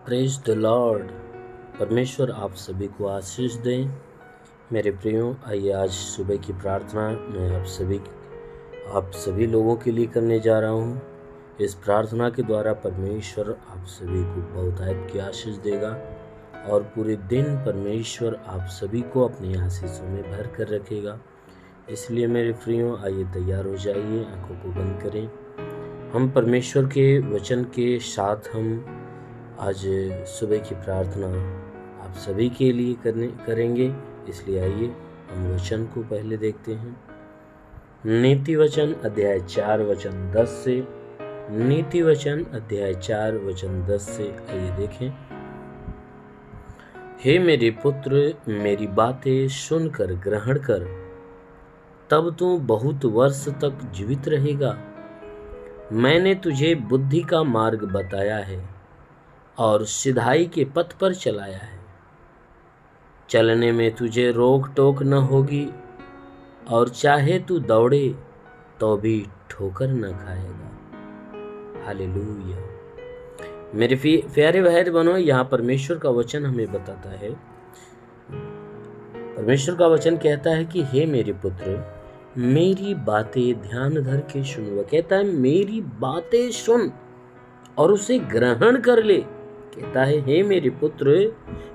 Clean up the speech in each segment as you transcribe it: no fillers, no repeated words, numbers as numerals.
Praise the Lord. परमेश्वर आप सभी को आशीष दें। मेरे प्रियो, आइए आज सुबह की प्रार्थना मैं आप सभी लोगों के लिए करने जा रहा हूँ। इस प्रार्थना के द्वारा परमेश्वर आप सभी को बहुतायत की आशीष देगा और पूरे दिन परमेश्वर आप सभी को अपनी आशीषों में भर कर रखेगा। इसलिए मेरे प्रियो, आइए तैयार हो जाइए, आंखों को बंद करें। हम परमेश्वर के वचन के साथ हम आज सुबह की प्रार्थना आप सभी के लिए करेंगे। इसलिए आइए हम वचन को पहले देखते हैं। नीति वचन अध्याय 4 वचन 10 से। नीति वचन अध्याय 4 वचन 10 से आइए देखें। हे मेरे पुत्र, मेरी बातें सुनकर ग्रहण कर, तब तू बहुत वर्ष तक जीवित रहेगा। मैंने तुझे बुद्धि का मार्ग बताया है और सिधाई के पथ पर चलाया है। चलने में तुझे रोक टोक न होगी और चाहे तू दौड़े तो भी ठोकर न खाएगा। हालेलुया। मेरे प्यारे भाई बहनों, यहाँ परमेश्वर का वचन हमें बताता है। परमेश्वर का वचन कहता है कि हे मेरे पुत्र, मेरी बातें ध्यान धर के सुन। वह कहता है मेरी बातें सुन और उसे ग्रहण कर ले। कहता है हे मेरे पुत्र,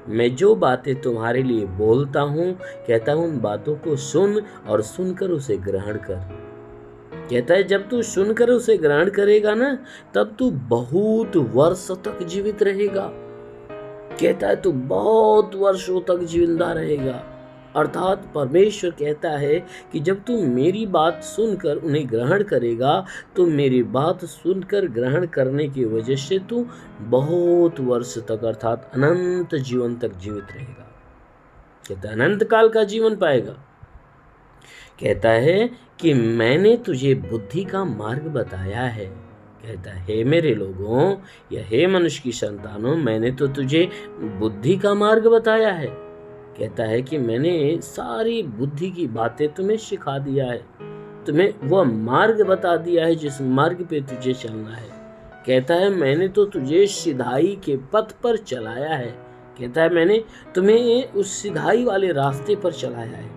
मैं जो बातें तुम्हारे लिए बोलता हूँ, कहता हूँ उन बातों को सुन और सुनकर उसे ग्रहण कर। कहता है जब तू सुनकर उसे ग्रहण करेगा ना, तब तू बहुत वर्ष तक जीवित रहेगा। कहता है तू बहुत वर्षों तक जिंदा रहेगा। अर्थात परमेश्वर कहता है कि जब तू मेरी बात सुनकर उन्हें ग्रहण करेगा, तो मेरी बात सुनकर ग्रहण करने की वजह से तू बहुत वर्ष तक अर्थात अनंत जीवन तक जीवित रहेगा। कहता है अनंत काल का जीवन पाएगा। कहता है कि मैंने तुझे बुद्धि का मार्ग बताया है। कहता है हे मेरे लोगों या हे मनुष्य की संतानों, मैंने तो तुझे बुद्धि का मार्ग बताया है। कहता है कि मैंने सारी बुद्धि की बातें तुम्हें सिखा दिया है, तुम्हें वह मार्ग बता दिया है जिस मार्ग पे तुझे चलना है। कहता है मैंने तो तुझे सिधाई के पथ पर चलाया है। कहता है मैंने तुम्हें उस सिधाई वाले रास्ते पर चलाया है।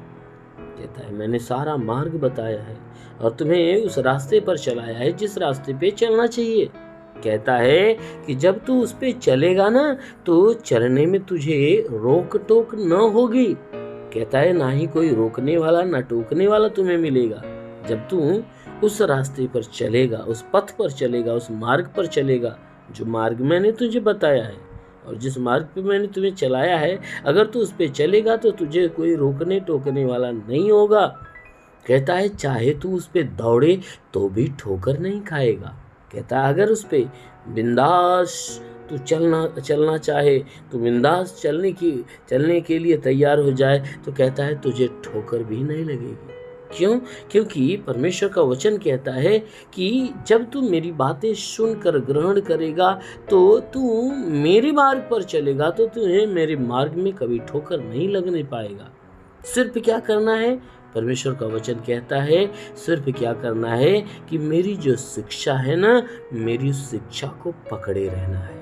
कहता है मैंने सारा मार्ग बताया है और तुम्हें उस रास्ते पर चलाया है जिस रास्ते पे चलना चाहिए। कहता है कि जब तू उस पे चलेगा ना, तो चलने में तुझे रोक टोक न होगी। कहता है ना ही कोई रोकने वाला ना टोकने वाला तुम्हें मिलेगा। जब तू उस रास्ते पर चलेगा, उस पथ पर चलेगा, उस मार्ग पर चलेगा जो मार्ग मैंने तुझे बताया है और जिस मार्ग पे मैंने तुम्हें चलाया है, अगर तू उस पे चलेगा तो तुझे कोई रोकने टोकने वाला नहीं होगा। कहता है चाहे तू उस पे दौड़े तो भी ठोकर नहीं खाएगा। कहता है अगर उस पे बिंदास तू चलना चाहे, तो बिंदास चलने के लिए तैयार हो जाए, तो कहता है तुझे ठोकर भी नहीं लगेगी। क्यों? क्योंकि परमेश्वर का वचन कहता है कि जब तू मेरी बातें सुनकर ग्रहण करेगा, तो तू मेरे मार्ग पर चलेगा, तो तुझे मेरे मार्ग में कभी ठोकर नहीं लगने पाएगा। सिर्फ क्या करना है? परमेश्वर का वचन कहता है सिर्फ क्या करना है कि मेरी जो शिक्षा है ना, मेरी शिक्षा को पकड़े रहना है।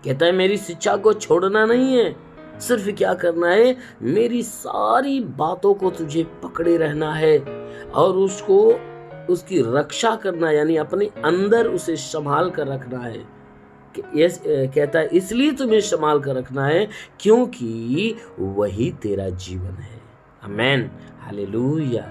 कहता है मेरी शिक्षा को छोड़ना नहीं है। सिर्फ क्या करना है? मेरी सारी बातों को तुझे पकड़े रहना है और उसकी रक्षा करना, यानी अपने अंदर उसे संभाल कर रखना है। कहता है इसलिए तुम्हें संभाल कर रखना है क्योंकि वही तेरा जीवन है। आमेन, हालेलुया।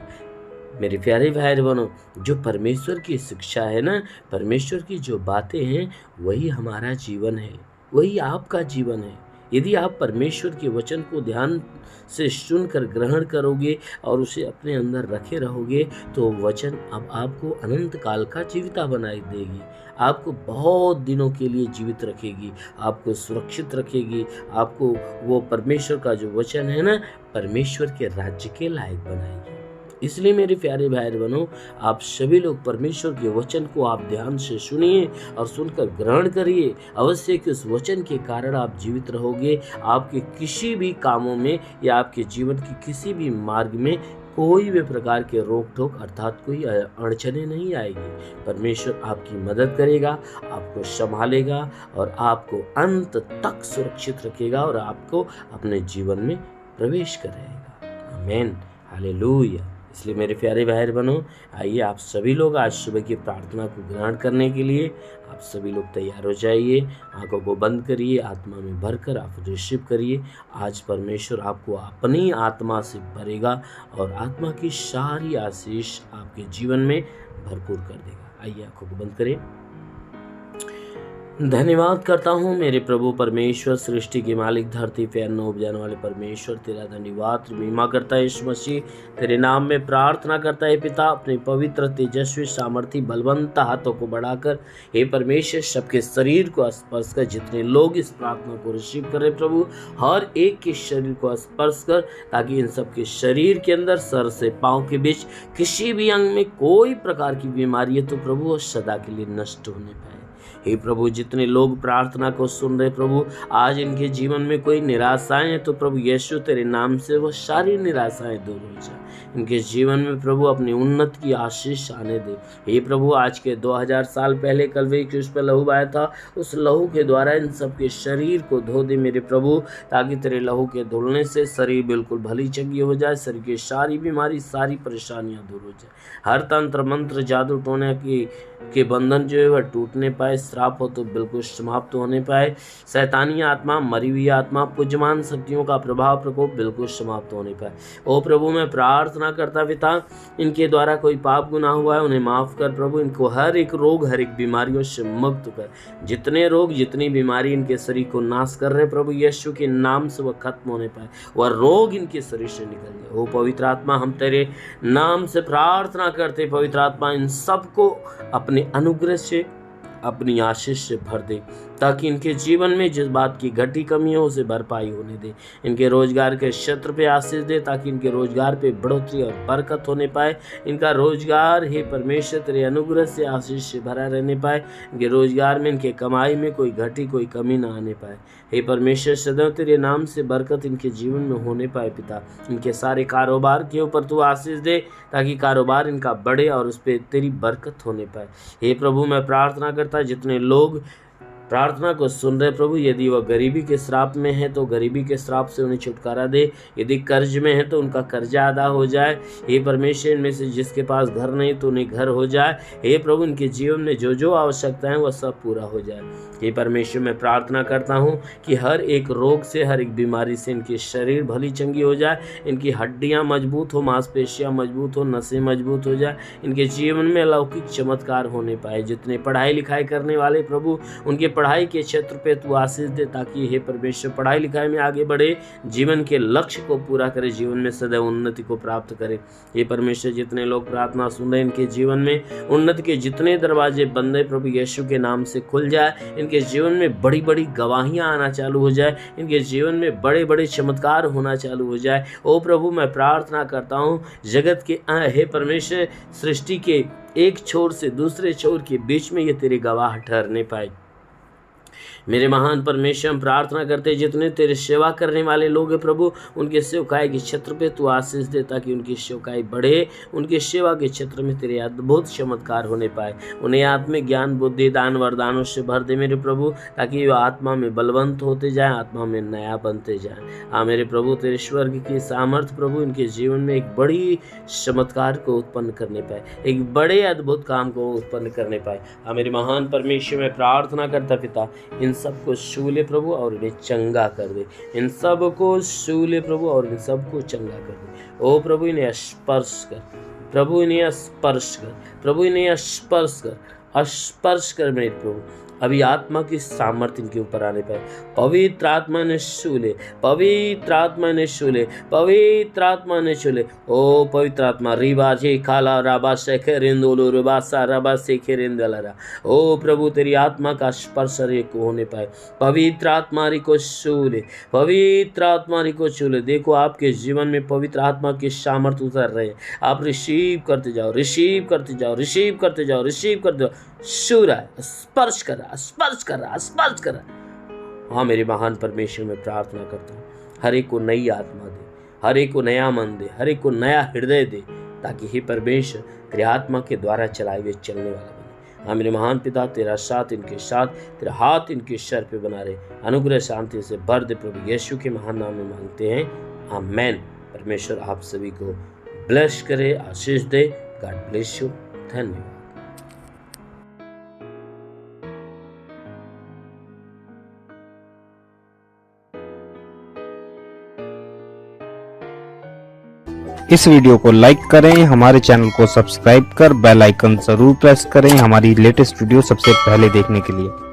मेरे प्यारे भाई बहनों, जो परमेश्वर की शिक्षा है ना, परमेश्वर की जो बातें हैं, वही हमारा जीवन है, वही आपका जीवन है। यदि आप परमेश्वर के वचन को ध्यान से सुनकर ग्रहण करोगे और उसे अपने अंदर रखे रहोगे, तो वचन अब आपको अनंत काल का जीविता बनाई देगी। आपको बहुत दिनों के लिए जीवित रखेगी, आपको सुरक्षित रखेगी, आपको वो परमेश्वर का जो वचन है ना, परमेश्वर के राज्य के लायक बनाएगी। इसलिए मेरे प्यारे भाई बहनों, आप सभी लोग परमेश्वर के वचन को आप ध्यान से सुनिए और सुनकर ग्रहण करिए। अवश्य कि उस वचन के कारण आप जीवित रहोगे। आपके किसी भी कामों में या आपके जीवन के किसी भी मार्ग में कोई भी प्रकार के रोक टोक अर्थात कोई अड़चने नहीं आएगी। परमेश्वर आपकी मदद करेगा, आपको संभालेगा और आपको अंत तक सुरक्षित रखेगा और आपको अपने जीवन में प्रवेश कराएगा। आमीन, हालेलुया। इसलिए मेरे प्यारे भाई बहनों, आइए आप सभी लोग आज सुबह की प्रार्थना को ग्रहण करने के लिए आप सभी लोग तैयार हो जाइए। आंखों को बंद करिए, आत्मा में भरकर आप रिसीव करिए। आज परमेश्वर आपको अपनी आत्मा से भरेगा और आत्मा की सारी आशीष आपके जीवन में भरपूर कर देगा। आइए आंखों को बंद करें। धन्यवाद करता हूँ मेरे प्रभु परमेश्वर, सृष्टि के मालिक, धरती पे अन्न उपजाने वाले परमेश्वर, तेरा धन्यवाद महिमा करता है यीशु मसीह। तेरे नाम में प्रार्थना करता है पिता, अपने पवित्र तेजस्वी सामर्थी बलवंत हाथों को बढ़ाकर हे परमेश्वर सबके शरीर को स्पर्श कर। जितने लोग इस प्रार्थना को रिसीव करें प्रभु, हर एक के शरीर को स्पर्श कर, ताकि इन सबके शरीर के अंदर सर से पाँव के बीच किसी भी अंग में कोई प्रकार की बीमारी है तो प्रभु वो सदा के लिए नष्ट होने पाए। हे प्रभु, जितने लोग प्रार्थना को सुन रहे प्रभु, आज इनके जीवन में कोई निराशाएं हैं तो प्रभु यीशु तेरे नाम से वो सारी निराशाएं दूर हो जाए। इनके जीवन में प्रभु अपनी उन्नति की आशीष आने दे। हे प्रभु, आज के 2000 साल पहले कलवरी क्रूस पर लहू बहाया था, उस लहू के द्वारा इन सबके शरीर को धो दे मेरे प्रभु, ताकि तेरे लहू के धुलने से शरीर बिल्कुल भली चंगी हो जाए। शरीर की सारी बीमारी, सारी परेशानियां दूर हो जाए। हर तंत्र मंत्र जादू टोने के बंधन जो है वह टूटने पाए, श्राप हो तो बिल्कुल समाप्त होने पाए, शैतानी आत्मा, मरी हुई आत्मा, पूज्यमान शक्तियों का प्रभाव प्रकोप बिल्कुल समाप्त होने पाए। ओ प्रभु, मैं प्रार्थना करता पिता, इनके द्वारा कोई पाप गुनाह हुआ है उन्हें माफ कर प्रभु। इनको हर एक रोग, हर एक बीमारियों से मुक्त कर। जितने रोग, जितनी बीमारी इनके शरीर को नाश कर रहे प्रभु यीशु के नाम से वह खत्म होने पाए, वह रोग इनके शरीर से निकल जाए। ओ पवित्र आत्मा, हम तेरे नाम से प्रार्थना करते, पवित्र आत्मा इन सबको अपने अनुग्रह से, अपनी आशीष से भर दे, ताकि इनके जीवन में जिस बात की घटी कमी हो उसे भरपाई होने दे। इनके रोजगार के क्षेत्र पे आशीष दे, ताकि इनके रोजगार पे बढ़ोतरी और बरकत होने पाए। इनका रोजगार हे परमेश्वर तेरे अनुग्रह से आशीष से भरा रहने पाए। इनके रोजगार में, इनके कमाई में कोई घटी, कोई कमी ना आने पाए। हे परमेश्वर, सदैव तेरे नाम से बरकत इनके जीवन में होने पाए पिता। इनके सारे कारोबार के ऊपर तू आशीष दे, ताकि कारोबार इनका बढ़े और उस पर तेरी बरकत होने पाए। हे प्रभु, मैं प्रार्थना करता, जितने लोग प्रार्थना को सुन रहे प्रभु, यदि वह गरीबी के श्राप में है तो गरीबी के श्राप से उन्हें छुटकारा दे। यदि कर्ज में है तो उनका कर्जा अदा हो जाए। हे परमेश्वर, इनमें से जिसके पास घर नहीं तो उन्हें घर हो जाए। हे प्रभु, इनके जीवन में जो जो आवश्यकता है वह सब पूरा हो जाए। हे परमेश्वर, मैं प्रार्थना करता हूँ कि हर एक रोग से, हर एक बीमारी से इनके शरीर भली चंगी हो जाए। इनकी हड्डियाँ मजबूत हो, मांसपेशियाँ मजबूत हो, नसें मजबूत हो जाए। इनके जीवन में अलौकिक चमत्कार होने पाए। जितने पढ़ाई लिखाई करने वाले प्रभु, उनके पढ़ाई के क्षेत्र पे तू आशीष दे, ताकि हे परमेश्वर पढ़ाई लिखाई में आगे बढ़े, जीवन के लक्ष्य को पूरा करे, जीवन में सदैव उन्नति को प्राप्त करे। हे परमेश्वर, जितने लोग प्रार्थना सुन रहे इनके जीवन में उन्नति के जितने दरवाजे बंद है प्रभु यीशु के नाम से खुल जाए। इनके जीवन में बड़ी बड़ी गवाहियां आना चालू हो जाए। इनके जीवन में बड़े बड़े चमत्कार होना चालू हो जाए। ओ प्रभु, मैं प्रार्थना करता हूँ, जगत के हे परमेश्वर, सृष्टि के एक छोर से दूसरे छोर के बीच में ये तेरे गवाह ठहरने पाए। मेरे महान परमेश्वर, हम प्रार्थना करते हैं, जितने तेरे सेवा करने वाले लोग हैं प्रभु, उनके सेवकाई के क्षेत्र पे तू आशीष दे, ताकि उनकी सेवकाई बढ़े, उनके सेवा के क्षेत्र में तेरे अद्भुत चमत्कार होने पाए। उन्हें आत्मिक ज्ञान, बुद्धि, दान, वरदानों से भर दे मेरे प्रभु, ताकि वे आत्मा में बलवंत होते जाएं, आत्मा में नया बनते जाएं। हाँ मेरे प्रभु, तेरे स्वर्ग की सामर्थ प्रभु इनके जीवन में एक बड़ी चमत्कार को उत्पन्न करने पाए, एक बड़े अद्भुत काम को उत्पन्न करने पाए। हाँ मेरे महान परमेश्वर, मैं प्रार्थना करता पिता, इन सबको छू ले प्रभु और इन्हें चंगा कर दे। इन सबको छू ले प्रभु और इन सबको चंगा कर दे। ओ प्रभु, इन्हें स्पर्श कर प्रभु, इन्हें स्पर्श कर प्रभु, इन्हें स्पर्श कर, स्पर्श कर मेरे प्रभु। अभी आत्मा की सामर्थ्य इनके ऊपर आने पाए। पवित्र आत्मा ने छू ले, पवित्र आत्मा ने छू ले, पवित्र आत्मा ने छू ले। ओ पवित्र आत्मा, रिबा जे काला राबा शेखे रिंदोलो रुबासा रबा शेखे रिंदलरा। ओ प्रभु, तेरी आत्मा का स्पर्श को होने पाए। पवित्र आत्मा को छू ले, पवित्र आत्मा को छू ले। देखो आपके जीवन में पवित्र आत्मा की सामर्थ्य उतर रहे हैं। आप रिसीव करते जाओ, रिसीव करते जाओ, रिसीव करते जाओ, रिसीव करते जाओ। छू रहा है, स्पर्श कर रहा, स्पर्श कर रहा, स्पर्श कर रहा। हाँ मेरे महान परमेश्वर, में प्रार्थना करता हूँ, हर एक को नई आत्मा दे, हर एक को नया मन दे, हर एक को नया हृदय दे, ताकि हे परमेश्वर तेरे आत्मा के द्वारा चलाए हुए चलने वाला बने। हाँ मेरे महान पिता, तेरा साथ इनके साथ, तेरा हाथ इनके सर पे बना रहे, अनुग्रह शांति से भर दे। प्रभु यीशु के महान नाम में मांगते हैं, आमेन। परमेश्वर आप सभी को ब्लेस करे, आशीष दे। God bless you. धन्यवाद। इस वीडियो को लाइक करें, हमारे चैनल को सब्सक्राइब कर बेल आइकन जरूर प्रेस करें हमारी लेटेस्ट वीडियो सबसे पहले देखने के लिए।